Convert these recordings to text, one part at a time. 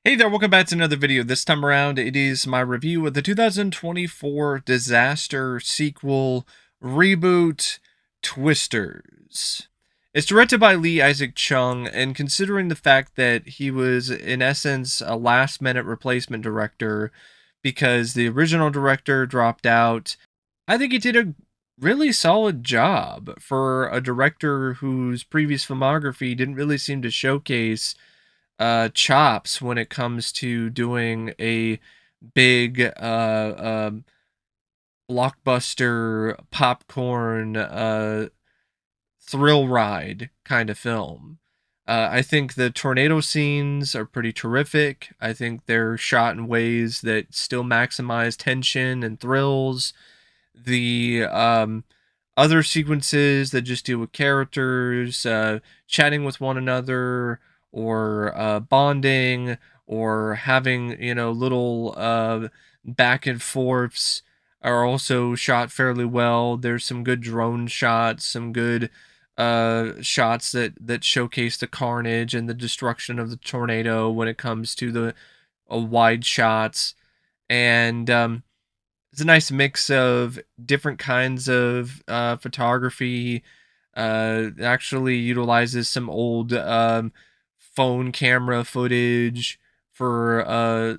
Hey there, welcome back to another video. This time around, it is my review of the 2024 disaster sequel reboot, Twisters. It's directed by Isaac Chung, and considering the fact that he was, in essence, a last-minute replacement director because the original director dropped out, I think he did a really solid job for a director whose previous filmography didn't really seem to showcase chops when it comes to doing a big blockbuster popcorn thrill ride kind of film. I think the tornado scenes are pretty terrific. I think they're shot in ways that still maximize tension and thrills. The other sequences that just deal with characters chatting with one another, or bonding, or having little back and forths, are also shot fairly well. There's some good drone shots, some good shots that showcase the carnage and the destruction of the tornado when it comes to the wide shots. And it's a nice mix of different kinds of photography. It actually utilizes some old phone camera footage for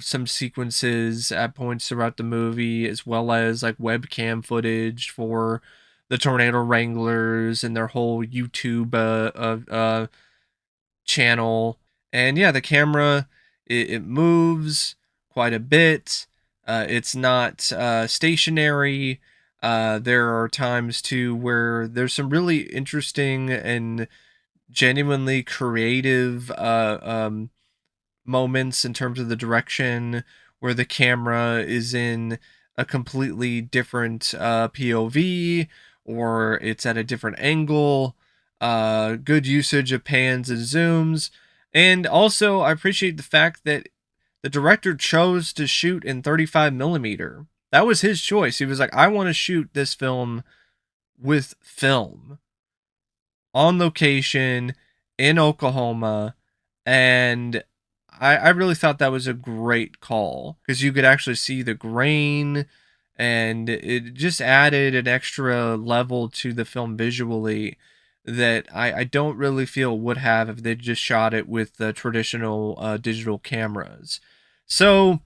some sequences at points throughout the movie, as well as like webcam footage for the tornado wranglers and their whole YouTube channel. And yeah, the camera, it moves quite a bit. It's not stationary. There are times too where there's some really interesting and genuinely creative moments in terms of the direction, where the camera is in a completely different POV, or it's at a different angle. Good usage of pans and zooms. And also, I appreciate the fact that the director chose to shoot in 35 millimeter. That was his choice. He was like, I want to shoot this film with film on location in Oklahoma. And I really thought that was a great call because you could actually see the grain, and it just added an extra level to the film visually that I don't really feel would have if they just shot it with the traditional digital cameras. So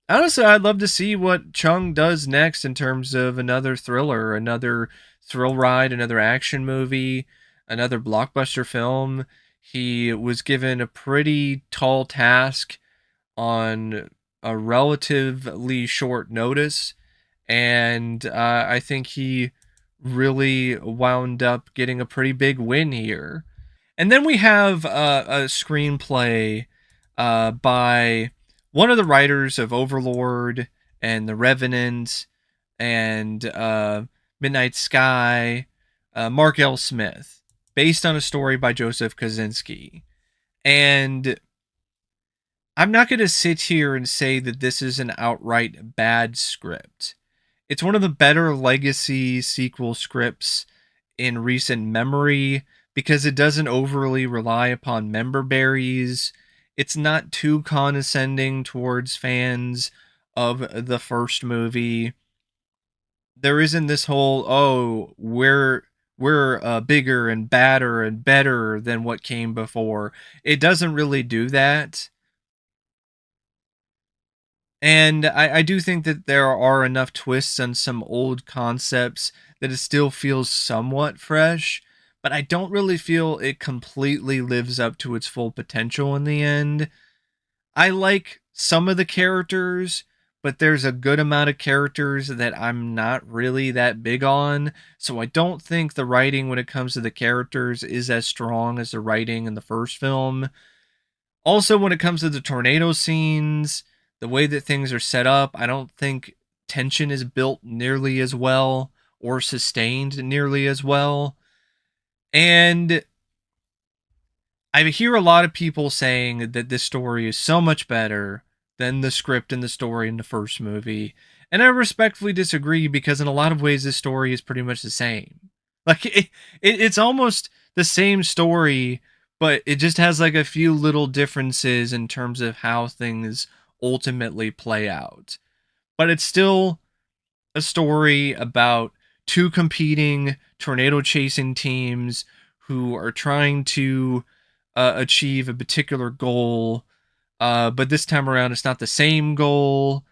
honestly, I'd love to see what Chung does next in terms of another thriller, another thrill ride, another action movie, another blockbuster film. He was given a pretty tall task on a relatively short notice, and I think he really wound up getting a pretty big win here. And then we have a screenplay by one of the writers of Overlord and The Revenant and Midnight Sky, Mark L. Smith, based on a story by Joseph Kosinski. And I'm not going to sit here and say that this is an outright bad script. It's one of the better legacy sequel scripts in recent memory because it doesn't overly rely upon member berries. It's not too condescending towards fans of the first movie. There isn't this whole, oh, we're bigger and badder and better than what came before. It doesn't really do that. And I do think that there are enough twists on some old concepts that it still feels somewhat fresh, but I don't really feel it completely lives up to its full potential in the end. I like some of the characters, but there's a good amount of characters that I'm not really that big on, so I don't think the writing when it comes to the characters is as strong as the writing in the first film. Also, when it comes to the tornado scenes, the way that things are set up, I don't think tension is built nearly as well or sustained nearly as well. And I hear a lot of people saying that this story is so much better than the script and the story in the first movie. And I respectfully disagree because in a lot of ways this story is pretty much the same. Like it's almost the same story, but it just has like a few little differences in terms of how things ultimately play out. But it's still a story about two competing tornado chasing teams who are trying to achieve a particular goal. But this time around, it's not the same goal,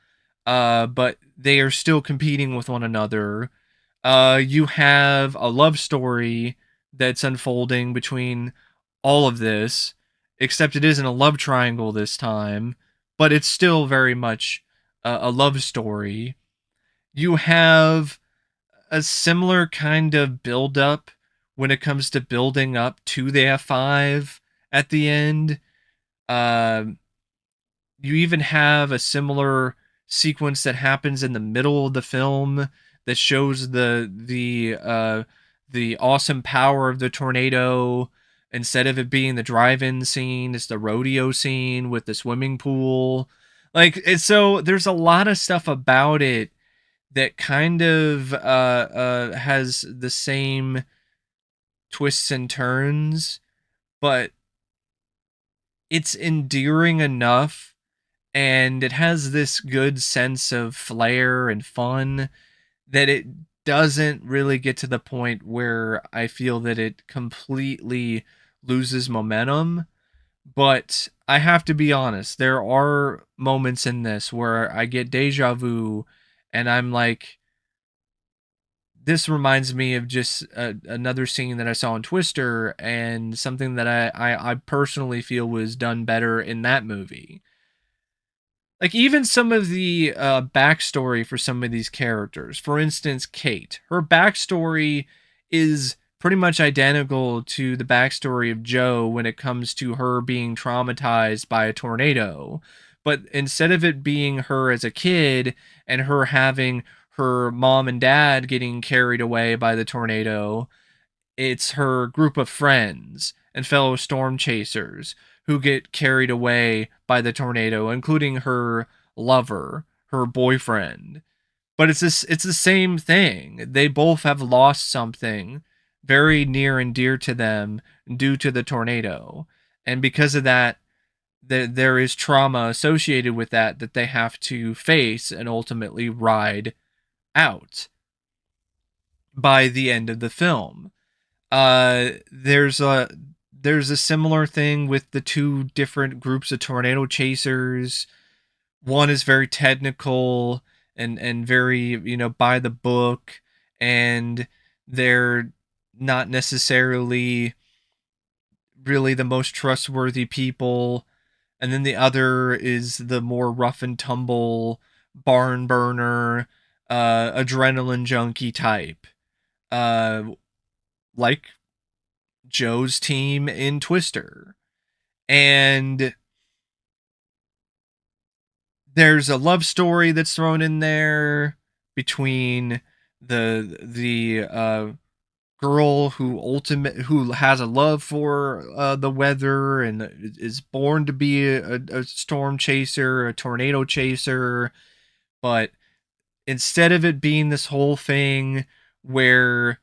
but they are still competing with one another. You have a love story that's unfolding between all of this, except it isn't a love triangle this time, but it's still very much a love story. You have a similar kind of build up when it comes to building up to the F5 at the end. Uh, you even have a similar sequence that happens in the middle of the film that shows the awesome power of the tornado. Instead of it being the drive-in scene, it's the rodeo scene with the swimming pool. Like it's so there's a lot of stuff about it that kind of has the same twists and turns, but it's endearing enough and it has this good sense of flair and fun that it doesn't really get to the point where I feel that it completely loses momentum. But I have to be honest, there are moments in this where I get deja vu and I'm like, this reminds me of just another scene that I saw in Twister and something that I personally feel was done better in that movie. Like even some of the backstory for some of these characters. For instance, Kate. Her backstory is pretty much identical to the backstory of Joe when it comes to her being traumatized by a tornado. But instead of it being her as a kid and her having her mom and dad getting carried away by the tornado, it's her group of friends and fellow storm chasers who get carried away by the tornado, including her lover, her boyfriend. But it's the same thing. They both have lost something very near and dear to them due to the tornado. And because of that, there is trauma associated with that they have to face and ultimately ride out by the end of the film. There's a similar thing with the two different groups of tornado chasers. One is very technical and very, by the book, and they're not necessarily really the most trustworthy people. And then the other is the more rough and tumble barn burner, adrenaline junkie type. Uh like Joe's team in Twister. And there's a love story that's thrown in there between the girl who has a love for the weather and is born to be a storm chaser, a tornado chaser, but instead of it being this whole thing where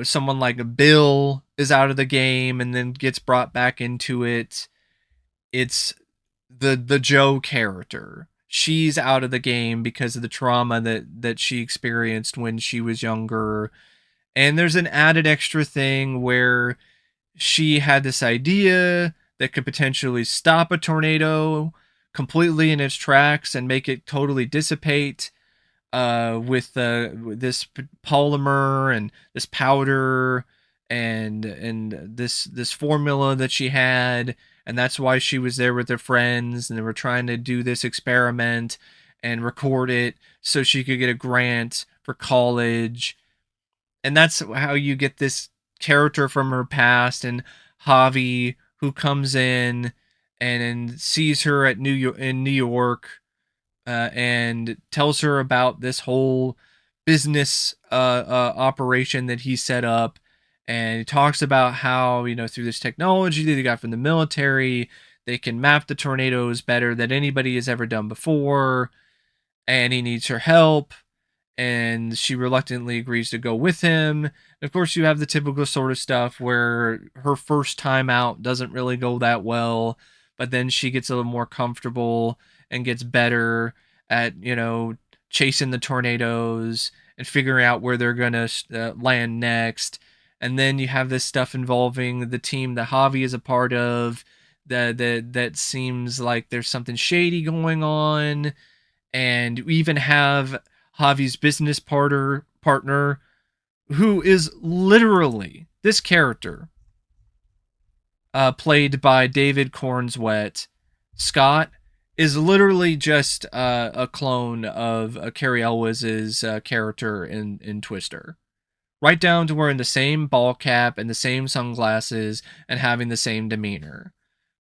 someone like Bill is out of the game and then gets brought back into it, it's the Joe character. She's out of the game because of the trauma that she experienced when she was younger. And there's an added extra thing where she had this idea that could potentially stop a tornado completely in its tracks and make it totally dissipate with this polymer and this powder and this formula that she had, and that's why she was there with her friends, and they were trying to do this experiment and record it so she could get a grant for college. And that's how you get this character from her past and Javi who comes in and sees her at New York, and tells her about this whole business operation that he set up. And he talks about how, through this technology that they got from the military, they can map the tornadoes better than anybody has ever done before. And he needs her help. And she reluctantly agrees to go with him. Of course, you have the typical sort of stuff where her first time out doesn't really go that well, but then she gets a little more comfortable and gets better at, chasing the tornadoes and figuring out where they're going to land next. And then you have this stuff involving the team that Javi is a part of that seems like there's something shady going on. And we even have Javi's business partner who is literally this character, played by David Corenswet. Scott is literally just a clone of Cary Elwes's character in Twister. Right down to wearing the same ball cap and the same sunglasses and having the same demeanor.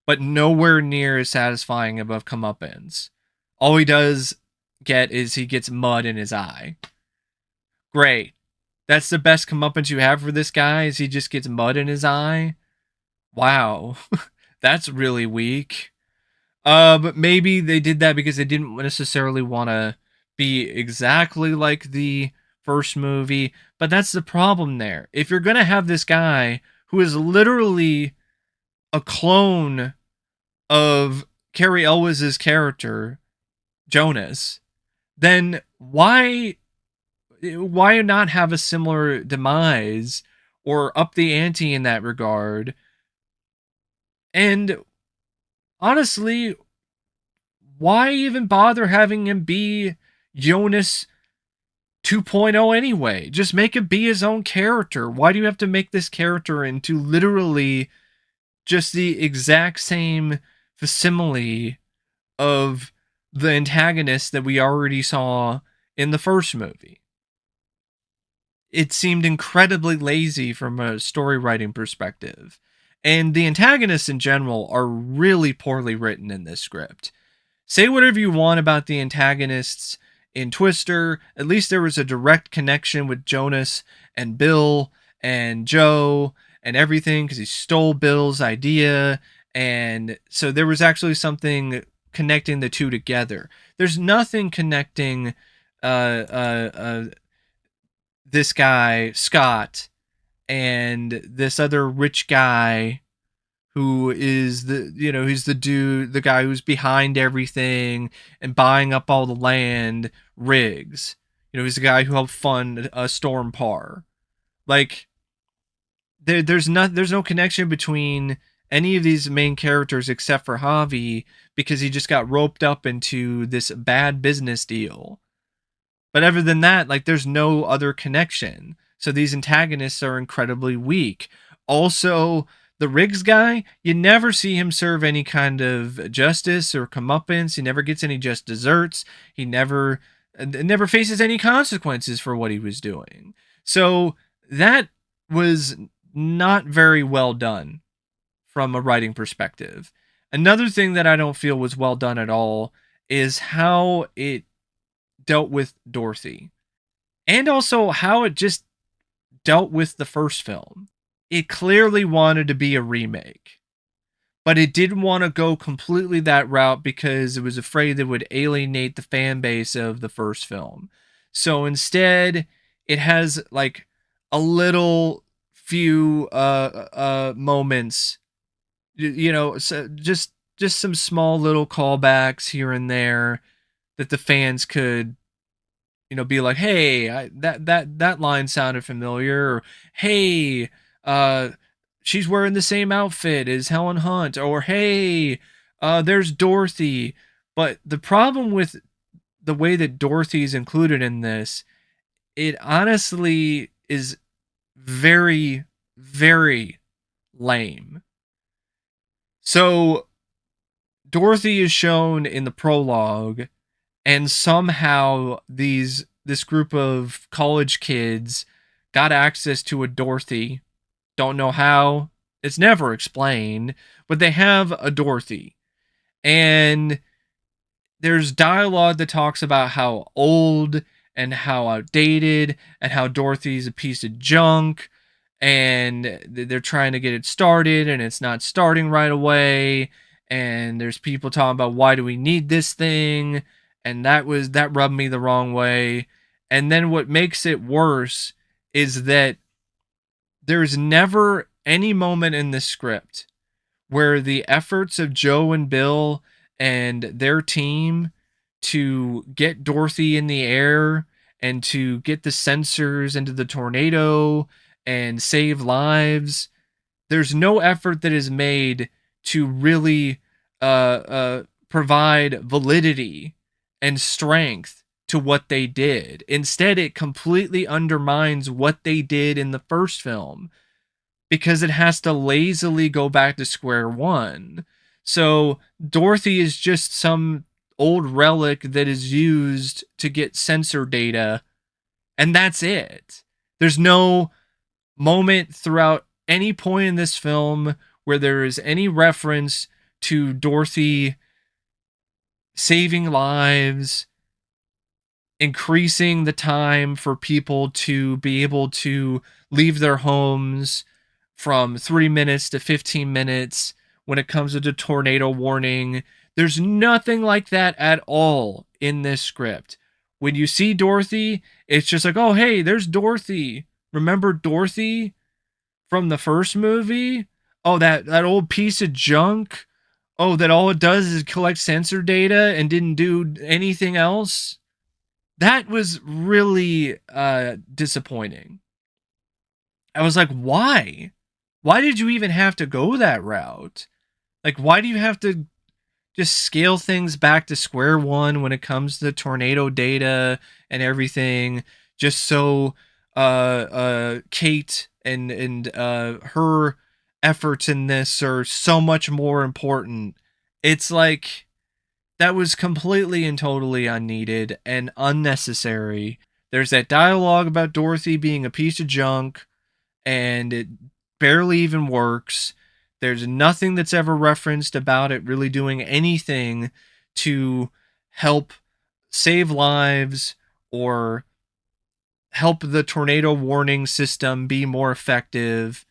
But nowhere near as satisfying above comeuppance. All he does get is he gets mud in his eye. Great. That's the best comeuppance you have for this guy, is he just gets mud in his eye? Wow. That's really weak. But maybe they did that because they didn't necessarily want to be exactly like the first movie. But that's the problem there. If you're going to have this guy who is literally a clone of Cary Elwes's character, Jonas, then why not have a similar demise or up the ante in that regard? And honestly, why even bother having him be Jonas 2.0 anyway? Just make him be his own character. Why do you have to make this character into literally just the exact same facsimile of the antagonist that we already saw in the first movie? It seemed incredibly lazy from a story writing perspective. And the antagonists in general are really poorly written in this script. Say whatever you want about the antagonists in Twister, at least there was a direct connection with Jonas and Bill and Joe and everything, because he stole Bill's idea. And so there was actually something connecting the two together. There's nothing connecting this guy, Scott, and this other rich guy who is he's the guy who's behind everything and buying up all the land, Riggs. He's the guy who helped fund a storm par. Like, there's no connection between any of these main characters except for Javi, because he just got roped up into this bad business deal. But other than that, like, there's no other connection. So these antagonists are incredibly weak. Also, the Riggs guy, you never see him serve any kind of justice or comeuppance. He never gets any just desserts. He never faces any consequences for what he was doing. So that was not very well done from a writing perspective. Another thing that I don't feel was well done at all is how it dealt with Dorothy, and also how it just dealt with the first film. It clearly wanted to be a remake, but it didn't want to go completely that route because it was afraid it would alienate the fan base of the first film. So instead, it has like a little few moments, so just some small little callbacks here and there that the fans could, be like, hey, that line sounded familiar, or hey, she's wearing the same outfit as Helen Hunt, or hey, there's Dorothy. But the problem with the way that Dorothy's included in this, it honestly is very, very lame. So Dorothy is shown in the prologue, and somehow this group of college kids got access to a Dorothy. Don't know how. It's never explained, but they have a Dorothy. And there's dialogue that talks about how old and how outdated and how Dorothy's a piece of junk, and they're trying to get it started and it's not starting right away. And there's people talking about, why do we need this thing? And that rubbed me the wrong way. And then what makes it worse is that There's never any moment in this script where the efforts of Joe and Bill and their team to get Dorothy in the air and to get the sensors into the tornado and save lives, there's no effort that is made to really provide validity and strength to what they did. Instead, it completely undermines what they did in the first film because it has to lazily go back to square one. So Dorothy is just some old relic that is used to get sensor data, and that's it. There's no moment throughout any point in this film where there is any reference to Dorothy saving lives, increasing the time for people to be able to leave their homes from 3 minutes to 15 minutes when it comes to the tornado warning. There's nothing like that at all in this script. When you see Dorothy, it's just like, oh, hey, there's Dorothy. Remember Dorothy from the first movie? Oh, that old piece of junk. Oh, that all it does is collect sensor data and didn't do anything else. That was really disappointing. I was like, why? Why did you even have to go that route? Like, why do you have to just scale things back to square one when it comes to tornado data and everything, just so Kate and her efforts in this are so much more important? It's like that was completely and totally unneeded and unnecessary. There's that dialogue about Dorothy being a piece of junk, and it barely even works. There's nothing that's ever referenced about it really doing anything to help save lives or help the tornado warning system be more effective.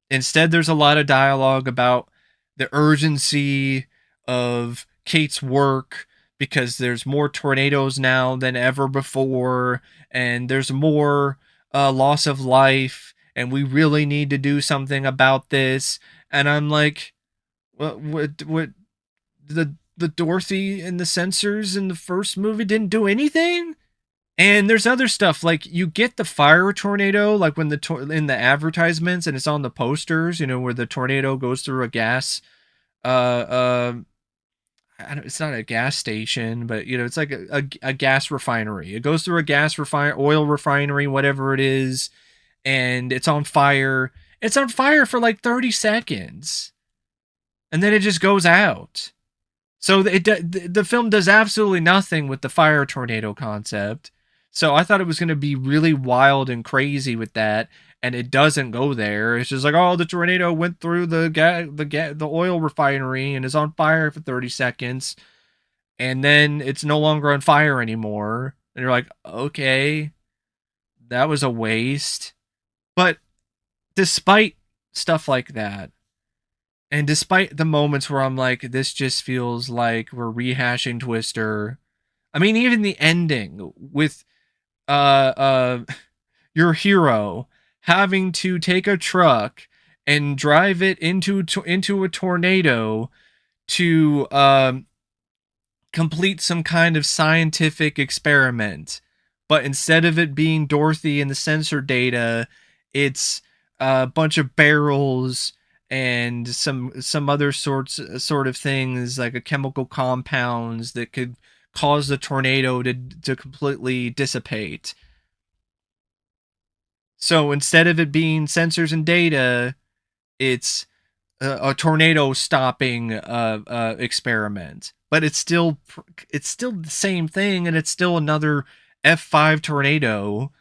Instead, there's a lot of dialogue about the urgency of Kate's work because there's more tornadoes now than ever before, and there's more loss of life, and we really need to do something about this. And I'm like, what the Dorothy and the sensors in the first movie didn't do anything? And there's other stuff like you get the fire tornado, like when in the advertisements and it's on the posters, where the tornado goes through a gas, uh, uh, it's not a gas station, but it's like a gas refinery. It goes through a oil refinery, whatever it is, and it's on fire. It's on fire for like 30 seconds, and then it just goes out. So the film does absolutely nothing with the fire tornado concept. So I thought it was going to be really wild and crazy with that, and it doesn't go there. It's just like, oh, the tornado went through the oil refinery and is on fire for 30 seconds, and then it's no longer on fire anymore. And you're like, okay, that was a waste. But despite stuff like that, and despite the moments where I'm like, this just feels like we're rehashing Twister. I mean, even the ending with uh your hero having to take a truck and drive it into a tornado to complete some kind of scientific experiment. But instead of it being Dorothy and the sensor data, it's a bunch of barrels and some other sort of things like a chemical compounds that could cause the tornado to completely dissipate. So instead of it being sensors and data, it's a tornado stopping experiment. But it's still the same thing, and it's still another F5 tornado.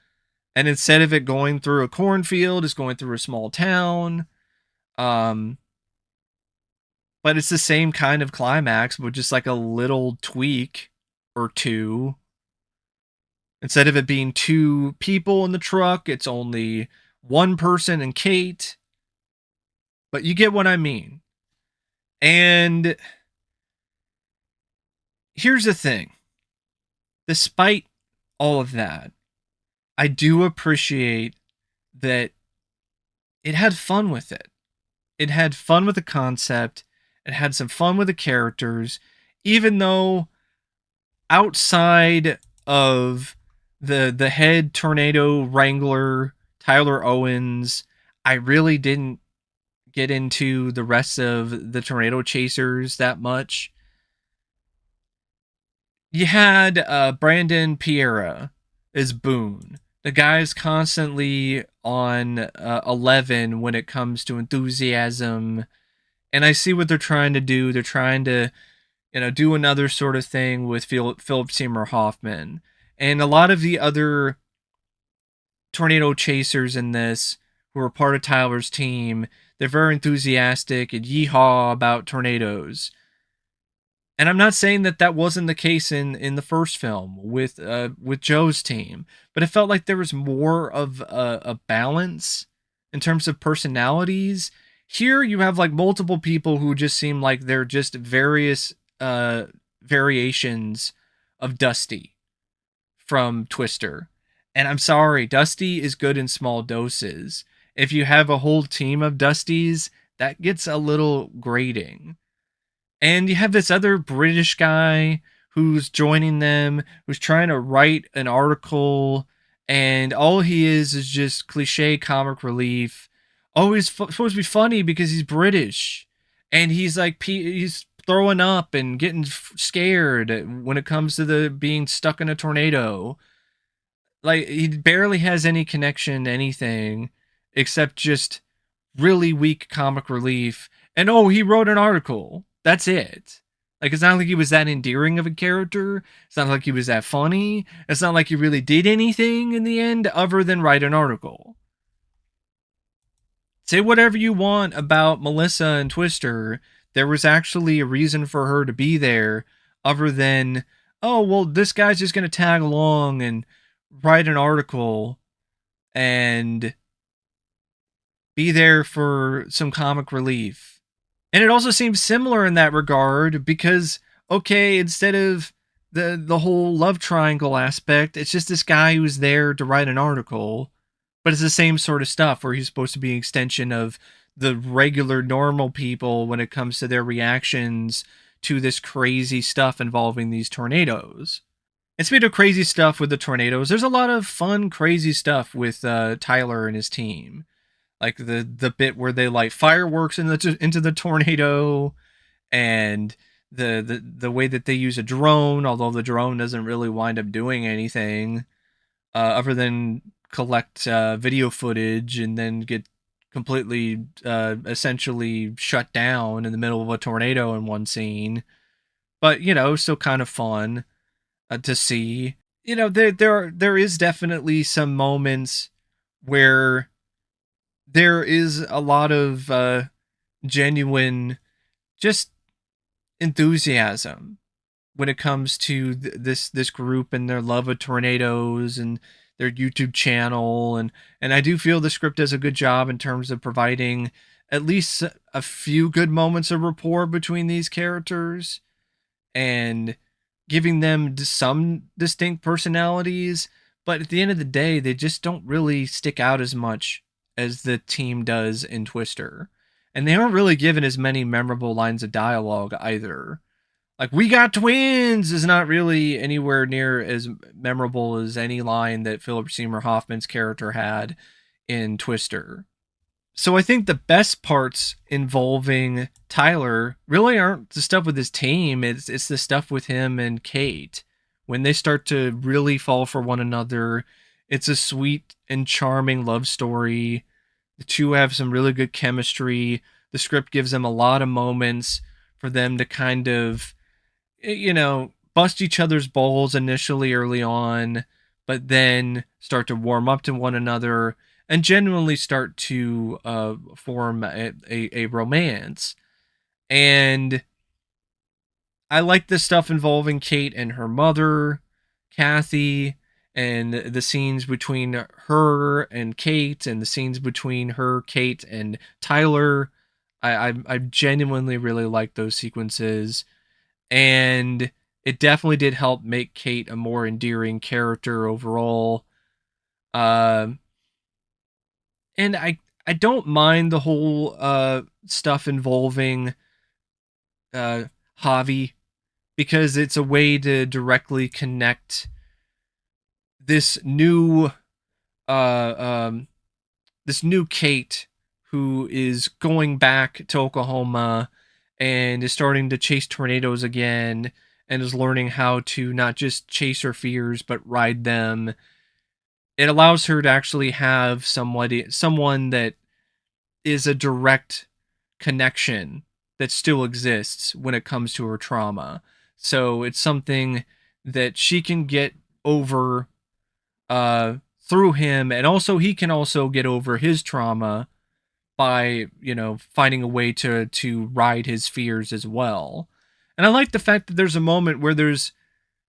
And instead of it going through a cornfield, it's going through a small town. Um, but it's the same kind of climax, but just like a little tweak or two. Instead of it being two people in the truck, it's only one person and Kate. But you get what I mean. And here's the thing. Despite all of that, I do appreciate that it had fun with it. It had fun with the concept. It had some fun with the characters, even though outside of the head tornado wrangler Tyler Owens, I really didn't get into the rest of the tornado chasers that much. You had Brandon Perea as Boone. The guy's constantly on 11 when it comes to enthusiasm, and I see what they're trying to do. They're trying to, do another sort of thing with Philip Seymour Hoffman, and a lot of the other tornado chasers in this who are part of Tyler's team. They're very enthusiastic and yeehaw about tornadoes. And I'm not saying that that wasn't the case in the first film with Joe's team, but it felt like there was more of a balance in terms of personalities. Here you have like multiple people who just seem like they're just various variations of Dusty from Twister. And I'm sorry, Dusty is good in small doses. If you have a whole team of Dusties, that gets a little grating. And you have this other British guy who's joining them, who's trying to write an article, and all he is just cliche comic relief. Oh, he's supposed to be funny because he's British, and he's like he's throwing up and getting scared when it comes to the being stuck in a tornado. Like he barely has any connection to anything except just really weak comic relief. And oh, he wrote an article. That's it. Like it's not like he was that endearing of a character. It's not like he was that funny. It's not like he really did anything in the end other than write an article. Say whatever you want about Melissa and Twister. There was actually a reason for her to be there other than, oh, well, this guy's just going to tag along and write an article and be there for some comic relief. And it also seems similar in that regard because, okay, instead of the whole love triangle aspect, it's just this guy who's there to write an article, but it's the same sort of stuff where he's supposed to be an extension of the regular normal people when it comes to their reactions to this crazy stuff involving these tornadoes. And speaking of crazy stuff with the tornadoes, there's a lot of fun, crazy stuff with Tyler and his team, like the bit where they light fireworks into the tornado, and the way that they use a drone, although the drone doesn't really wind up doing anything other than collect video footage and then get completely essentially shut down in the middle of a tornado in one scene. But still kind of fun to see. There is definitely some moments where there is a lot of genuine just enthusiasm when it comes to this group and their love of tornadoes and their YouTube channel, and I do feel the script does a good job in terms of providing at least a few good moments of rapport between these characters and giving them some distinct personalities, but at the end of the day they just don't really stick out as much as the team does in Twister. And they aren't really given as many memorable lines of dialogue either. Like, "we got twins" is not really anywhere near as memorable as any line that Philip Seymour Hoffman's character had in Twister. So I think the best parts involving Tyler really aren't the stuff with his team. It's the stuff with him and Kate. When they start to really fall for one another, it's a sweet and charming love story. The two have some really good chemistry. The script gives them a lot of moments for them to kind of, bust each other's balls initially early on, but then start to warm up to one another and genuinely start to form a romance. And I like the stuff involving Kate and her mother, Kathy, and the scenes between her and Kate, and the scenes between her, Kate, and Tyler. I genuinely really like those sequences, and it definitely did help make Kate a more endearing character overall. Um, and I don't mind the whole stuff involving uh, Javi, because it's a way to directly connect this new uh, um, this new Kate, who is going back to Oklahoma and is starting to chase tornadoes again, and is learning how to not just chase her fears but ride them. It allows her to actually have someone that is a direct connection that still exists when it comes to her trauma. So it's something that she can get over through him, and also he can also get over his trauma by, finding a way to ride his fears as well. And I like the fact that there's a moment where there's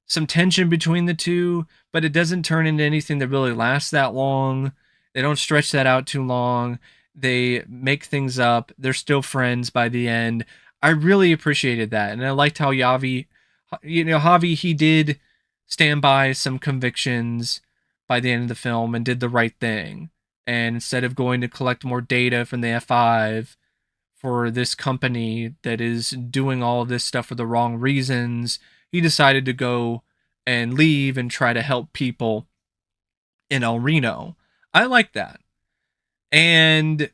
some tension between the two, but it doesn't turn into anything that really lasts that long. They don't stretch that out too long. They make things up. They're still friends by the end. I really appreciated that. And I liked how Javi, he did stand by some convictions by the end of the film and did the right thing. And instead of going to collect more data from the F5 for this company that is doing all of this stuff for the wrong reasons, he decided to go and leave and try to help people in El Reno. I like that. And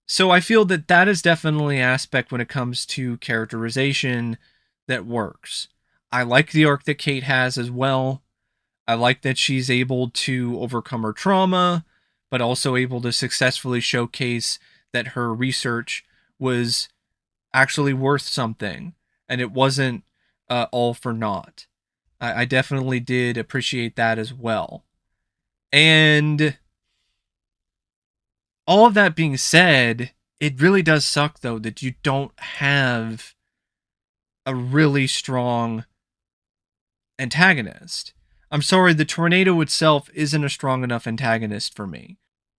so I feel that that is definitely an aspect when it comes to characterization that works. I like the arc that Kate has as well. I like that she's able to overcome her trauma, but also able to successfully showcase that her research was actually worth something and it wasn't all for naught. I definitely did appreciate that as well. And all of that being said, it really does suck though that you don't have a really strong antagonist. I'm sorry, the tornado itself isn't a strong enough antagonist for me.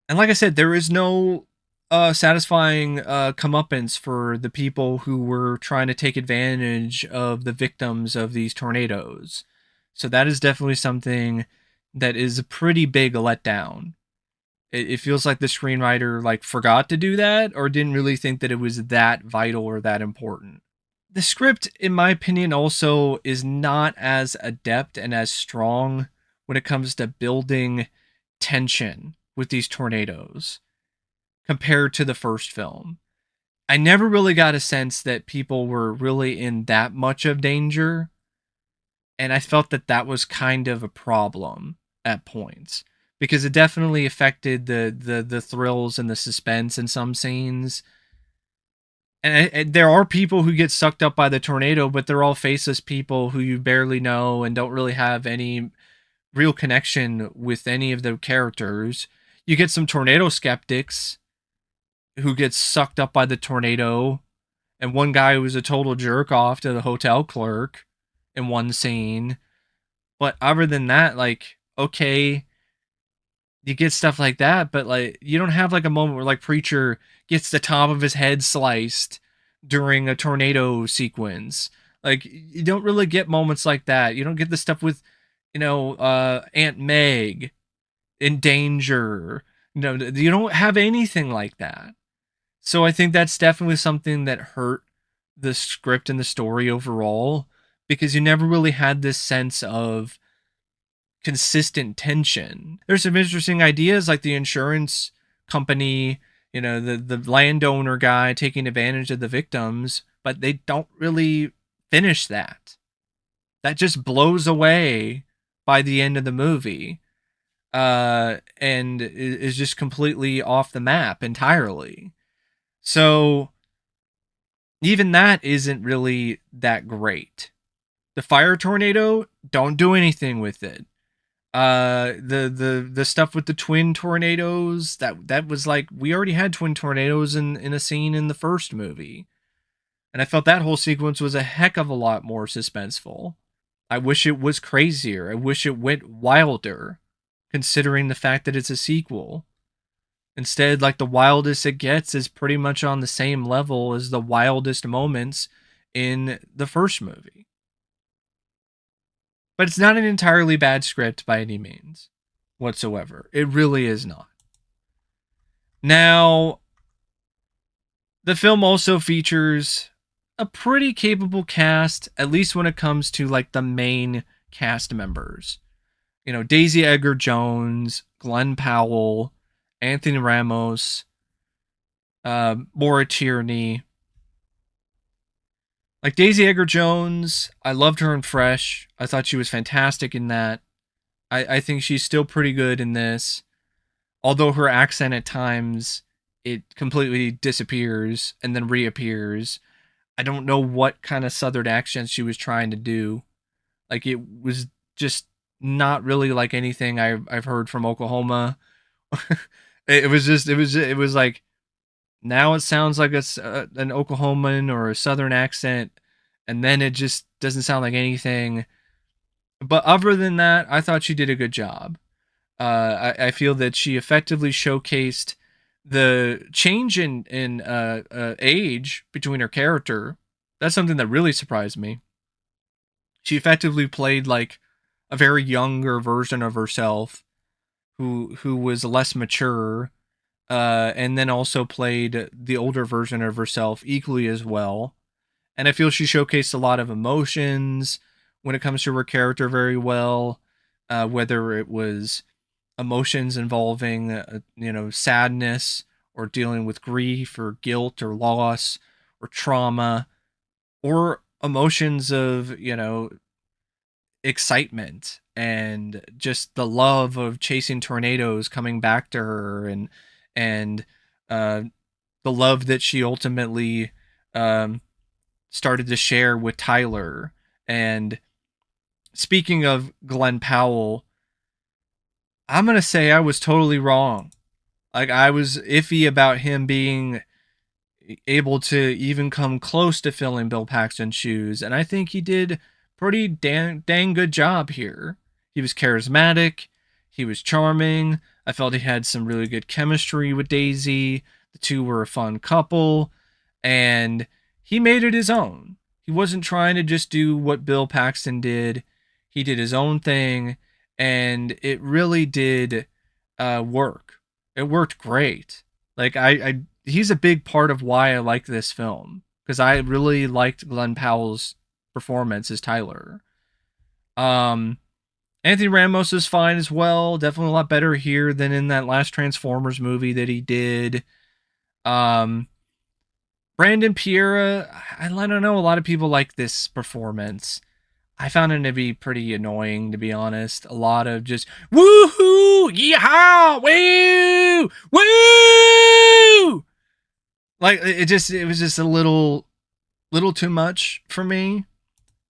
And like I said, there is no satisfying comeuppance for the people who were trying to take advantage of the victims of these tornadoes. So that is definitely something that is a pretty big letdown. It feels like the screenwriter forgot to do that or didn't really think that it was that vital or that important. The script, in my opinion, also is not as adept and as strong when it comes to building tension with these tornadoes compared to the first film. I never really got a sense that people were really in that much of danger, and I felt that that was kind of a problem at points because it definitely affected the thrills and the suspense in some scenes. And there are people who get sucked up by the tornado, but they're all faceless people who you barely know and don't really have any real connection with any of the characters. You get some tornado skeptics who gets sucked up by the tornado, and one guy who was a total jerk off to the hotel clerk in one scene. But other than that, okay, you get stuff like that, but you don't have a moment where Preacher gets the top of his head sliced during a tornado sequence. You don't really get moments like that. You don't get the stuff with, Aunt Meg in danger. You don't have anything like that. So I think that's definitely something that hurt the script and the story overall because you never really had this sense of consistent tension. There's some interesting ideas like the insurance company, the landowner guy taking advantage of the victims, but they don't really finish that. That just blows away by the end of the movie. And is just completely off the map entirely. So even that isn't really that great. The fire tornado, don't do anything with it. The stuff with the twin tornadoes, that was we already had twin tornadoes in a scene in the first movie. And I felt that whole sequence was a heck of a lot more suspenseful. I wish it was crazier. I wish it went wilder, considering the fact that it's a sequel. Instead, the wildest it gets is pretty much on the same level as the wildest moments in the first movie. But it's not an entirely bad script by any means whatsoever. It really is not. Now, the film also features a pretty capable cast, at least when it comes to like the main cast members. You know, Daisy Edgar-Jones, Glen Powell, Anthony Ramos, Maura Tierney. Like Daisy Edgar-Jones, I loved her in Fresh. I thought she was fantastic in that. I think she's still pretty good in this. Although her accent at times it completely disappears and then reappears. I don't know what kind of southern accent she was trying to do. Like it was just not really like anything I've heard from Oklahoma. It was like now it sounds like it's an Oklahoman or a southern accent, and then it just doesn't sound like anything. But other than that, I thought she did a good job. I feel that she effectively showcased the change in age between her character. That's something that really surprised me. She effectively played like a very younger version of herself, who was less mature, and then also played the older version of herself equally as well. And I feel she showcased a lot of emotions when it comes to her character very well, whether it was emotions involving sadness or dealing with grief or guilt or loss or trauma, or emotions of excitement and just the love of chasing tornadoes coming back to her, and uh, the love that she ultimately um, started to share with Tyler. And speaking of Glen Powell, I'm gonna say I was totally wrong. Like I was iffy about him being able to even come close to filling Bill Paxton's shoes, and I think he did pretty dang good job here. He was charismatic, he was charming. I felt he had some really good chemistry with Daisy. The two were a fun couple, and he made it his own. He wasn't trying to just do what Bill Paxton did. He did his own thing, and it really did work. It worked great. Like I he's a big part of why I like this film, because I really liked Glen Powell's performance as Tyler. Um, Anthony Ramos is fine as well. Definitely a lot better here than in that last Transformers movie that he did. Um, Brandon Perea, I don't know. A lot of people like this performance. I found him to be pretty annoying, to be honest. A lot of just woohoo, yeehaw, woo, woo. Like it was just a little too much for me,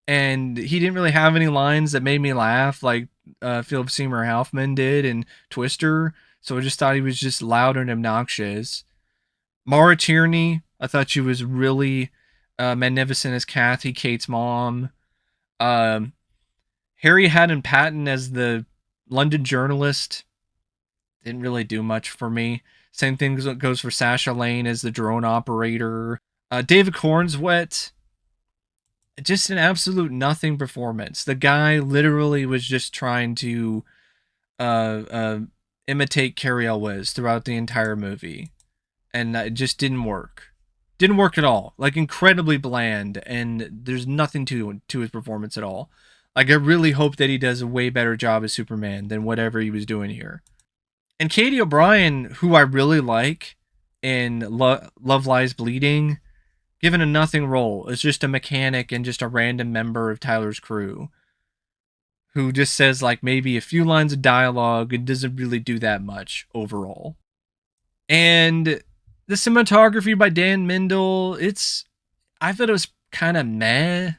and he didn't really have any lines that made me laugh like Philip Seymour Hoffman did in Twister. So I just thought he was just loud and obnoxious. Maura Tierney, I thought she was really magnificent as Kathy, Kate's mom. Um, Harry Haddon Patton as the London journalist didn't really do much for me. Same thing goes for Sasha Lane as the drone operator. David Corenswet, just an absolute nothing performance. The guy literally was just trying to uh, uh, imitate Cary Elwes throughout the entire movie, and it just didn't work. Didn't work at all. Like incredibly bland, and there's nothing to his performance at all. Like I really hope that he does a way better job as Superman than whatever he was doing here. And Katy O'Brien, who I really like in Love Lies Bleeding, given a nothing role, is just a mechanic and just a random member of Tyler's crew who just says like maybe a few lines of dialogue and doesn't really do that much overall. And the cinematography by Dan Mindel, I thought it was kind of meh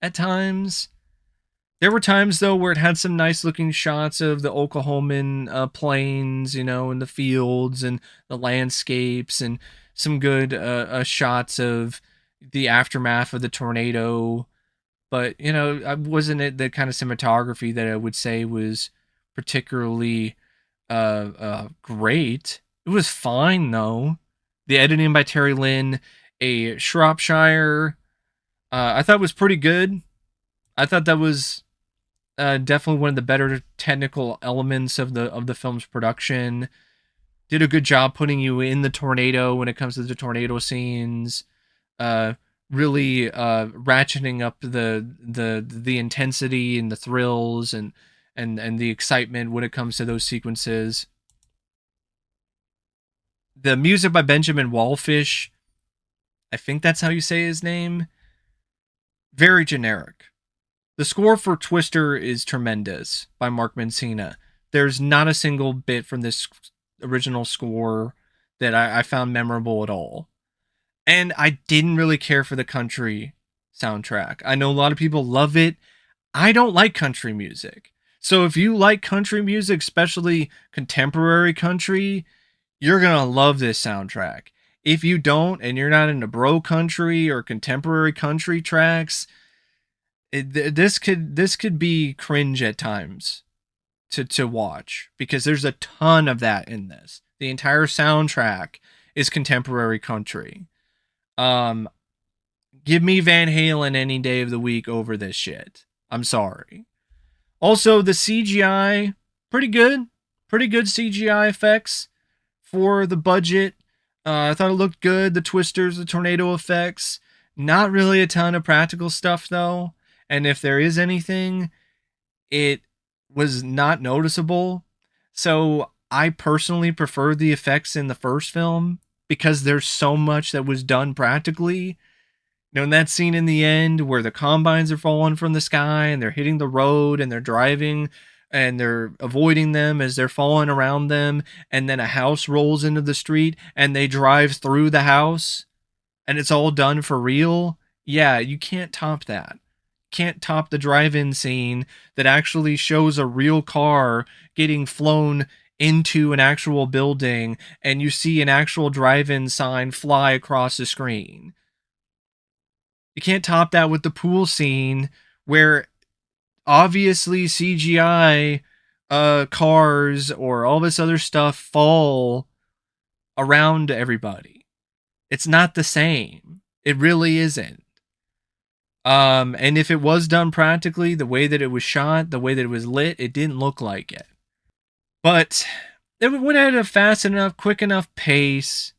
at times. There were times though where it had some nice looking shots of the Oklahoman plains, and the fields and the landscapes, and some good shots of the aftermath of the tornado. But I wasn't it the kind of cinematography that I would say was particularly great. It was fine though. The editing by Terry Lynn, a Shropshire, I thought was pretty good. I thought that was definitely one of the better technical elements of the film's production. did a good job putting you in the tornado when it comes to the tornado scenes. Uh, really ratcheting up the intensity and the thrills and the excitement when it comes to those sequences. The music by Benjamin Wallfish, I think that's how you say his name. Very generic. The score for Twister is tremendous by Mark Mancina. There's not a single bit from this original score that I found memorable at all. And I didn't really care for the country soundtrack. I know a lot of people love it. I don't like country music. So if you like country music, especially contemporary country, you're going to love this soundtrack. If you don't and you're not into bro country or contemporary country tracks, this could be cringe at times to watch because there's a ton of that in this. The entire soundtrack is contemporary country. Um, Give me Van Halen any day of the week over this shit. I'm sorry. Also, the CGI, pretty good. Pretty good CGI effects for the budget. I thought it looked good. The twisters, the tornado effects. Not really a ton of practical stuff, though. And if there is anything, it was not noticeable. So I personally prefer the effects in the first film because there's so much that was done practically. You know, in that scene in the end where the combines are falling from the sky and they're hitting the road and they're driving and they're avoiding them as they're falling around them, and then a house rolls into the street and they drive through the house and it's all done for real. Yeah, you can't top that. Can't top the drive-in scene that actually shows a real car getting flown into an actual building and you see an actual drive-in sign fly across the screen. You can't top that with the pool scene where obviously CGI cars or all this other stuff fall around everybody. It's not the same. It really isn't. And if it was done practically, the way that it was shot, the way that it was lit, it didn't look like it. But it went at a fast enough, quick enough pace.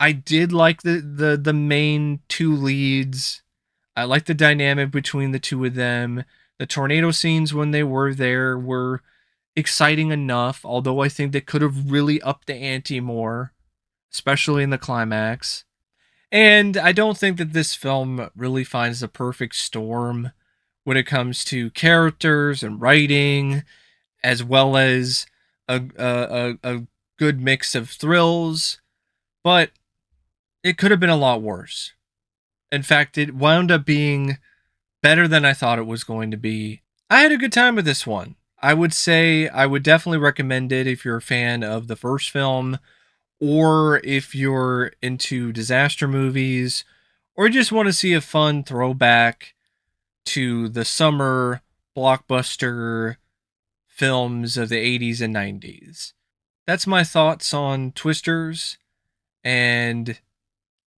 I did like the main two leads. I like the dynamic between the two of them. The tornado scenes when they were there were exciting enough, although I think they could have really upped the ante more, especially in the climax. And I don't think that this film really finds the perfect storm when it comes to characters and writing, as well as a good mix of thrills. But it could have been a lot worse. In fact, it wound up being better than I thought it was going to be. I had a good time with this one. I would say I would definitely recommend it if you're a fan of the first film, or if you're into disaster movies, or just want to see a fun throwback to the summer blockbuster films of the 80s and 90s. That's my thoughts on Twisters, and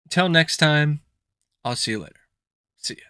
until next time, I'll see you later. See ya.